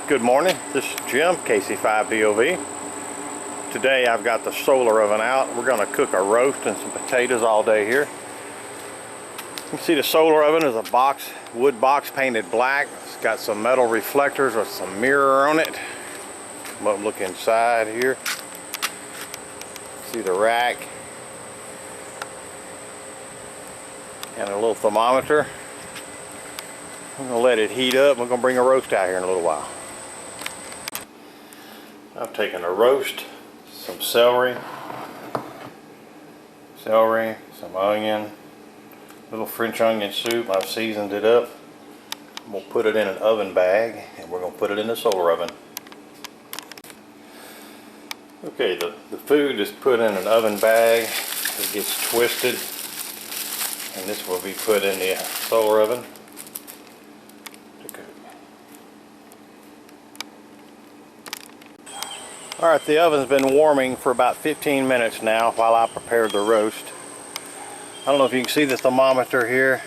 Good morning, this is Jim, KC5DOV. Today I've got the solar oven out. We're going to cook a roast and some potatoes all day here. You can see the solar oven is a box, wood box painted black. It's got some metal reflectors with some mirror on it. Come up and look inside here. See the rack. And a little thermometer. I'm going to let it heat up. We're going to bring a roast out here in a little while. I've taken a roast, some celery, some onion, little French onion soup. I've seasoned it up. We'll put it in an oven bag and we're going to put it in the solar oven. Okay, the food is put in an oven bag. It gets twisted and this will be put in the solar oven. Alright, the oven's been warming for about 15 minutes now while I prepared the roast. I don't know if you can see the thermometer here.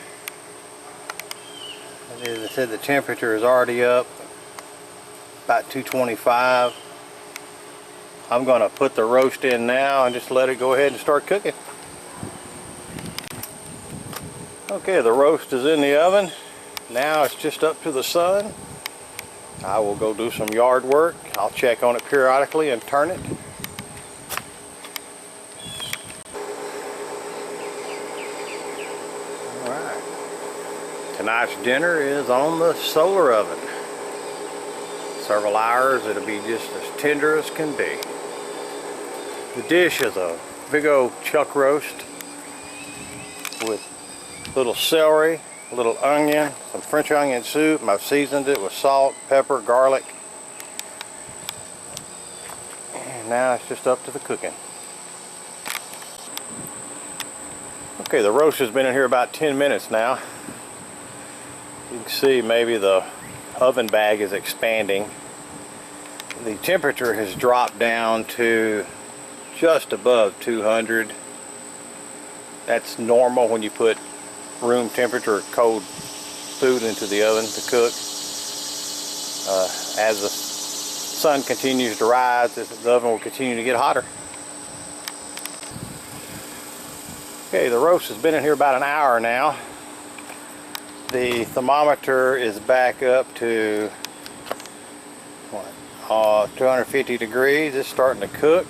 As I said, the temperature is already up about 225. I'm going to put the roast in now and just let it go ahead and start cooking. Okay, the roast is in the oven. Now it's just up to the sun. I will go do some yard work. I'll check on it periodically and turn it. Alright. Tonight's dinner is on the solar oven. Several hours, it'll be just as tender as can be. The dish is a big old chuck roast with little celery, a little onion, some French onion soup. I've seasoned it with salt, pepper, garlic. And now it's just up to the cooking. Okay, the roast has been in here about 10 minutes now. You can see maybe the oven bag is expanding. The temperature has dropped down to just above 200. That's normal when you put room temperature cold food into the oven to cook. As the sun continues to rise, the oven will continue to get hotter. Okay, the roast has been in here about an hour now. The thermometer is back up to 250 degrees. It's starting to cook.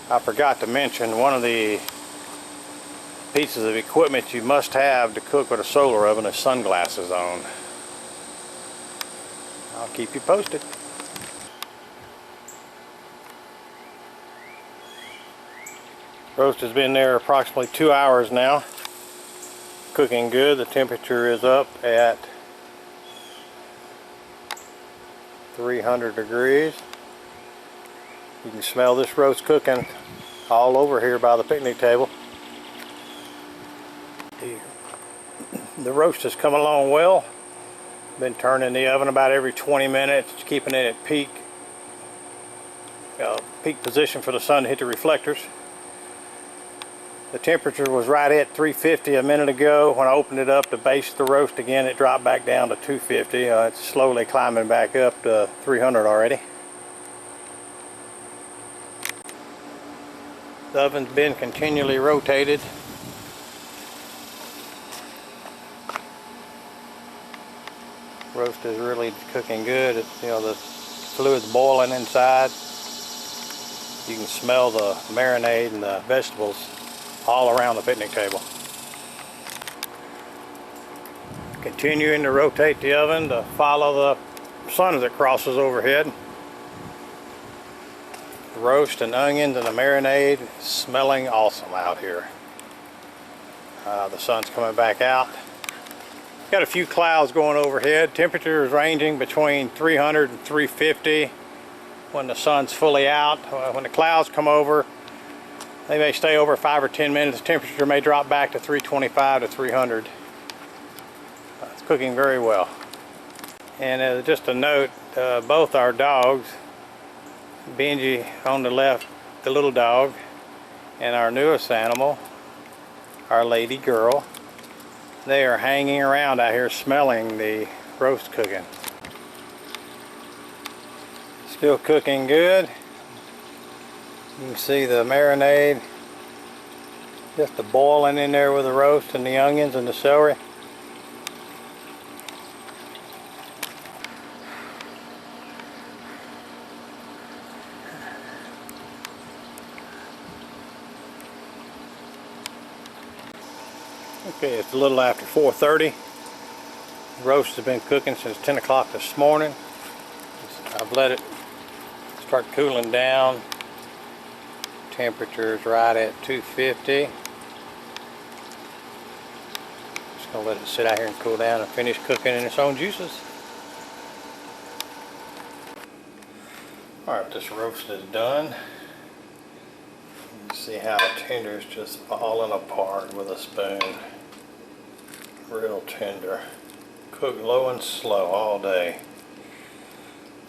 I forgot to mention one of the pieces of equipment you must have to cook with a solar oven is sunglasses on. I'll keep you posted. Roast has been there approximately 2 hours now. Cooking good. The temperature is up at 300 degrees. You can smell this roast cooking all over here by the picnic table. The roast has come along well. Been turning the oven about every 20 minutes, keeping it at peak position for the sun to hit the reflectors. The temperature was right at 350 a minute ago. When I opened it up to baste the roast again, it dropped back down to 250. It's slowly climbing back up to 300 already. The oven's been continually rotated. Roast is really cooking good. It's, the fluid's boiling inside. You can smell the marinade and the vegetables all around the picnic table. Continuing to rotate the oven to follow the sun as it crosses overhead. The roast and onions and the marinade smelling awesome out here. The sun's coming back out. Got a few clouds going overhead. Temperature is ranging between 300 and 350 when the sun's fully out. When the clouds come over, they may stay over 5 or 10 minutes. The temperature may drop back to 325 to 300. It's cooking very well. And just a note, both our dogs, Benji on the left, the little dog, and our newest animal, our lady girl, they are hanging around out here smelling the roast cooking. Still cooking good. You can see the marinade just boiling in there with the roast and the onions and the celery. Okay, it's a little after 4:30. Roast has been cooking since 10 o'clock this morning. I've let it start cooling down. Temperature is right at 250. Just gonna let it sit out here and cool down and finish cooking in its own juices. Alright, this roast is done. You see how tender is just falling apart with a spoon. Real tender. Cooked low and slow all day.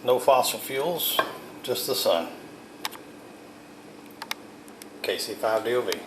No fossil fuels, just the sun. KC5DOV.